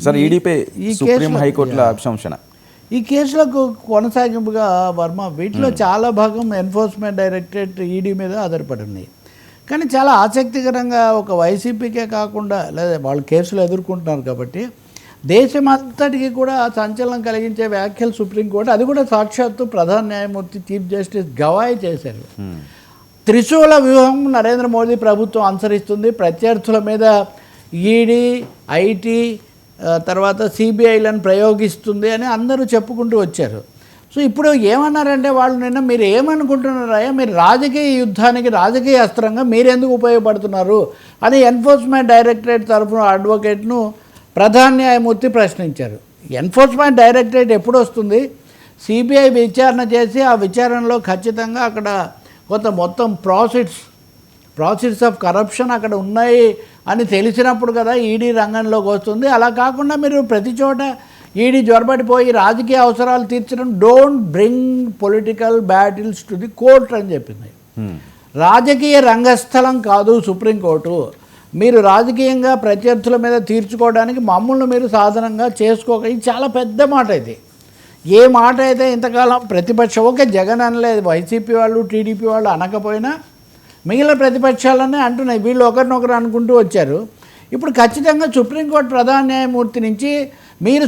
Sir ఈడీపై supreme హైకోర్టులో అభిశంసన ఈ కేసులకు కొనసాగింపుగా వర్మ వీటిలో చాలా భాగం ఎన్ఫోర్స్మెంట్ డైరెక్టరేట్ ఈడీ మీద ఆధారపడి ఉన్నాయి. కానీ చాలా ఆసక్తికరంగా ఒక వైసీపీకే కాకుండా లేదా వాళ్ళు కేసులు ఎదుర్కొంటున్నారు కాబట్టి దేశమంతటికి కూడా సంచలనం కలిగించే వ్యాఖ్యలు సుప్రీంకోర్టు, అది కూడా సాక్షాత్తు ప్రధాన న్యాయమూర్తి చీఫ్ జస్టిస్ గవాయ్ చేశారు. త్రిశూల వ్యూహం నరేంద్ర మోదీ ప్రభుత్వం అనుసరిస్తుంది, ప్రత్యర్థుల మీద ఈడీ, ఐటీ, తర్వాత సిబిఐలను ప్రయోగిస్తుంది అని అందరూ చెప్పుకుంటూ వచ్చారు. సో ఇప్పుడు ఏమన్నారంటే వాళ్ళు నిన్న, మీరు ఏమనుకుంటున్నారా, మీరు రాజకీయ యుద్ధానికి రాజకీయ అస్త్రంగా మీరెందుకు ఉపయోగపడుతున్నారు అని ఎన్ఫోర్స్మెంట్ డైరెక్టరేట్ తరఫున అడ్వకేట్ను ప్రధాన న్యాయమూర్తి ప్రశ్నించారు. ఎన్ఫోర్స్మెంట్ డైరెక్టరేట్ ఎప్పుడు వస్తుంది? సిబిఐ విచారణ చేసి ఆ విచారణలో ఖచ్చితంగా అక్కడ కొంత మొత్తం ప్రాసెస్ ఆఫ్ కరప్షన్ అక్కడ ఉన్నాయి అని తెలిసినప్పుడు కదా ఈడీ రంగంలోకి వస్తుంది. అలా కాకుండా మీరు ప్రతి చోట ఈడీ జ్వరబడిపోయి రాజకీయ అవసరాలు తీర్చడం, don't bring political battles to the court అని చెప్పింది. రాజకీయ రంగస్థలం కాదు సుప్రీంకోర్టు, మీరు రాజకీయంగా ప్రత్యర్థుల మీద తీర్చుకోవడానికి మమ్మల్ని మీరు సాధనంగా చేసుకోక. ఇది చాలా పెద్ద మాట. ఇది ఏ మాట అయితే ఇంతకాలం ప్రతిపక్షం, ఓకే జగన్ అనలేదు, వైసీపీ వాళ్ళు టీడీపీ వాళ్ళు అనకపోయినా మిగిలిన ప్రతిపక్షాలనే అంటున్నాయి, వీళ్ళు ఒకరినొకరు అనుకుంటూ వచ్చారు. ఇప్పుడు ఖచ్చితంగా సుప్రీంకోర్టు ప్రధాన న్యాయమూర్తి నుంచి మీరు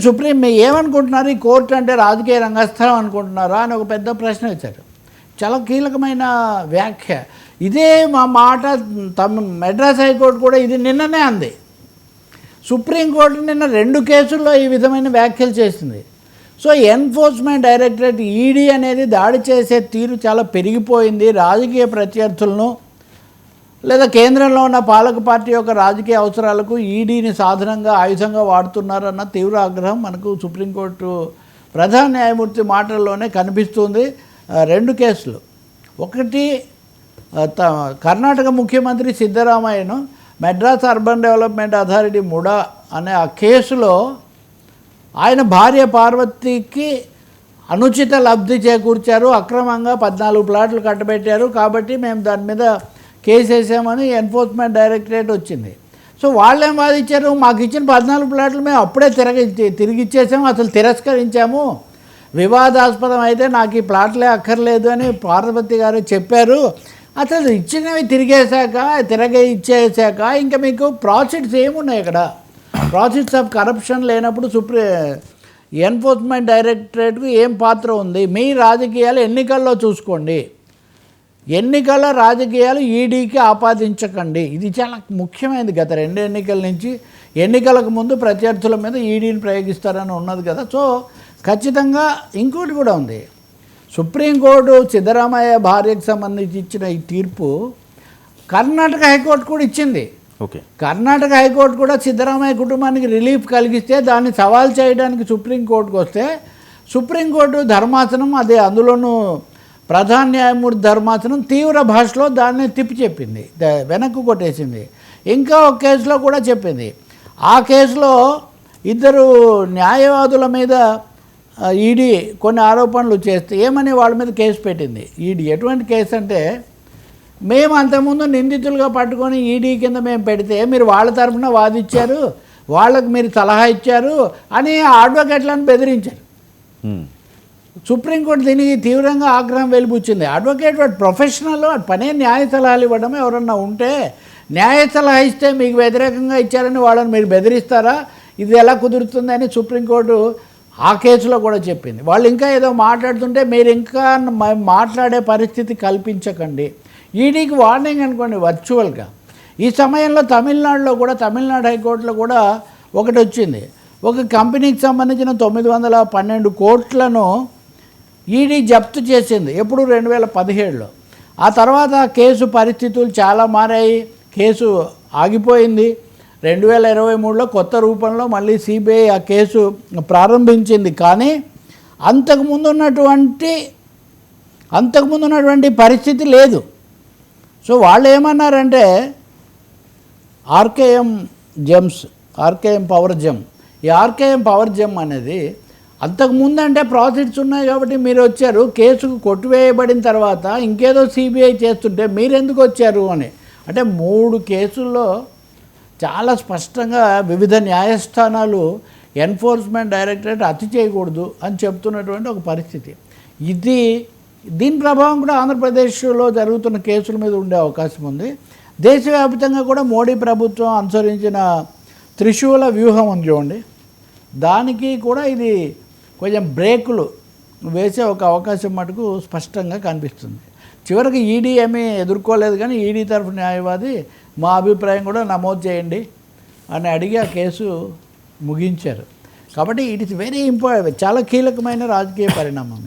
ఏమనుకుంటున్నారు, ఈ కోర్టు అంటే రాజకీయ రంగస్థలం అనుకుంటున్నారా అని ఒక పెద్ద ప్రశ్న వచ్చారు. చాలా కీలకమైన వ్యాఖ్య. ఇదే మా మాట మెడ్రాస్ హైకోర్టు కూడా ఇది నిన్ననే అంది. సుప్రీంకోర్టు నిన్న 2 కేసుల్లో ఈ విధమైన వ్యాఖ్యలు చేసింది. సో ఎన్ఫోర్స్మెంట్ డైరెక్టరేట్ ఈడీ అనేది దాడి చేసే తీరు చాలా పెరిగిపోయింది. రాజకీయ ప్రత్యర్థులను లేదా కేంద్రంలో ఉన్న పాలక పార్టీ యొక్క రాజకీయ అవసరాలకు ఈడీని సాధనంగా, ఆయుధంగా వాడుతున్నారన్న తీవ్ర ఆగ్రహం మనకు సుప్రీంకోర్టు ప్రధాన న్యాయమూర్తి మాటల్లోనే కనిపిస్తుంది. 2 కేసులు. ఒకటి కర్ణాటక ముఖ్యమంత్రి సిద్ధరామయ్యను Madras urban development authority MUDA అనే ఆ కేసులో ఆయన భార్య పార్వతికి అనుచిత లబ్ధి చేకూర్చారు, అక్రమంగా 14 ప్లాట్లు కట్టబెట్టారు, కాబట్టి మేము దాని మీద కేసు వేసామని ఎన్ఫోర్స్మెంట్ డైరెక్టరేట్ వచ్చింది. సో వాళ్ళేం వాదించారు, మాకు ఇచ్చిన 14 ప్లాట్లు మేము అప్పుడే తిరిగి ఇచ్చేసాము, అసలు తిరస్కరించాము, వివాదాస్పదం అయితే నాకు ఈ ప్లాట్లే అక్కర్లేదు అని పార్వతి గారు చెప్పారు. అసలు ఇచ్చినవి తిరిగి ఇచ్చేసాక ఇంకా మీకు ప్రాసెస్ ఏమున్నాయి? ఇక్కడ ప్రాసెస్ ఆఫ్ కరప్షన్ లేనప్పుడు ఎన్ఫోర్స్మెంట్ డైరెక్టరేట్కు ఏం పాత్ర ఉంది? మీ రాజకీయాలు ఎన్నికల్లో చూసుకోండి, ఎన్నికల రాజకీయాలు ఈడీకి ఆపాదించకండి. ఇది చాలా ముఖ్యమైనది. గత 2 ఎన్నికల నుంచి ఎన్నికలకు ముందు ప్రత్యర్థుల మీద ఈడీని ప్రయోగిస్తారని ఉన్నది కదా. సో ఖచ్చితంగా ఇంకోటి కూడా ఉంది. సుప్రీంకోర్టు సిద్ధరామయ్య భార్యకు సంబంధించి ఇచ్చిన ఈ తీర్పు కర్ణాటక హైకోర్టు కూడా ఇచ్చింది. ఓకే, కర్ణాటక హైకోర్టు కూడా సిద్ధరామయ్య కుటుంబానికి రిలీఫ్ కలిగిస్తే దాన్ని సవాల్ చేయడానికి సుప్రీంకోర్టుకు వస్తే సుప్రీంకోర్టు ధర్మాసనం, అదే అందులోనూ ప్రధాన న్యాయమూర్తి ధర్మాసనం తీవ్ర భాషలో దాన్ని తిప్పి చెప్పింది, వెనక్కు కొట్టేసింది. ఇంకా ఒక కేసులో కూడా చెప్పింది. ఆ కేసులో 2 న్యాయవాదుల మీద ఈడీ కొన్ని ఆరోపణలు చేస్తే ఏమని వాళ్ళ మీద కేసు పెట్టింది ఈడీ. ఎటువంటి కేసు అంటే, మేము అంతకుముందు నిందితులుగా పట్టుకొని ఈడీ కింద మేము పెడితే మీరు వాళ్ళ తరఫున వాదించారు, వాళ్ళకు మీరు సలహా ఇచ్చారు అని అడ్వకేట్లను బెదిరించారు. సుప్రీంకోర్టు దీనికి తీవ్రంగా ఆగ్రహం వెలిబుచ్చింది. అడ్వకేట్ వాడు ప్రొఫెషనల్, వాడు పనే న్యాయ సలహాలు ఇవ్వడం. ఎవరన్నా ఉంటే న్యాయ సలహా ఇస్తే మీకు వ్యతిరేకంగా ఇచ్చారని వాళ్ళని మీరు బెదిరిస్తారా? ఇది ఎలా కుదురుతుంది అని సుప్రీంకోర్టు ఆ కేసులో కూడా చెప్పింది. వాళ్ళు ఇంకా ఏదో మాట్లాడుతుంటే మీరు ఇంకా మాట్లాడే పరిస్థితి కల్పించకండి. ఈడీకి వార్నింగ్ అనుకోండి వర్చువల్గా. ఈ సమయంలో తమిళనాడు హైకోర్టులో కూడా ఒకటి వచ్చింది. ఒక కంపెనీకి సంబంధించిన 912 కోట్లను ఈడీ జప్తు చేసింది. ఎప్పుడు 2017లో. ఆ తర్వాత కేసు పరిస్థితులు చాలా మారాయి, కేసు ఆగిపోయింది. 2023లో కొత్త రూపంలో మళ్ళీ సిబిఐ ఆ కేసు ప్రారంభించింది. కానీ అంతకుముందు ఉన్నటువంటి పరిస్థితి లేదు. సో వాళ్ళు ఏమన్నారంటే ఆర్కేఎం పవర్ జెమ్, ఈ ఆర్కేఎం పవర్ జెమ్ అనేది అంతకుముందు అంటే ప్రాఫిట్స్ ఉన్నాయి కాబట్టి మీరు వచ్చారు, కేసుకు కొట్టివేయబడిన తర్వాత ఇంకేదో సిబిఐ చేస్తుంటే మీరెందుకు వచ్చారు అని. అంటే 3 కేసుల్లో చాలా స్పష్టంగా వివిధ న్యాయస్థానాలు ఎన్ఫోర్స్మెంట్ డైరెక్టరేట్ అతి చేయకూడదు అని చెప్తున్నటువంటి ఒక పరిస్థితి. దీని ప్రభావం కూడా ఆంధ్రప్రదేశ్లో జరుగుతున్న కేసుల మీద ఉండే అవకాశం ఉంది. దేశవ్యాప్తంగా కూడా మోడీ ప్రభుత్వం అనుసరించిన త్రిశూల వ్యూహం ఉంది చూడండి, దానికి కూడా ఇది కొంచెం బ్రేకులు వేసే ఒక అవకాశం మటుకు స్పష్టంగా కనిపిస్తుంది. చివరికి ఈడీ ఏమీ ఎదుర్కోలేదు, కానీ ఈడీ తరఫు న్యాయవాది మా అభిప్రాయం కూడా నమోదు చేయండి అని అడిగి ఆ కేసు ముగించారు. కాబట్టి ఇట్ ఇస్ వెరీ ఇంపార్టెంట్, చాలా కీలకమైన రాజకీయ పరిణామం.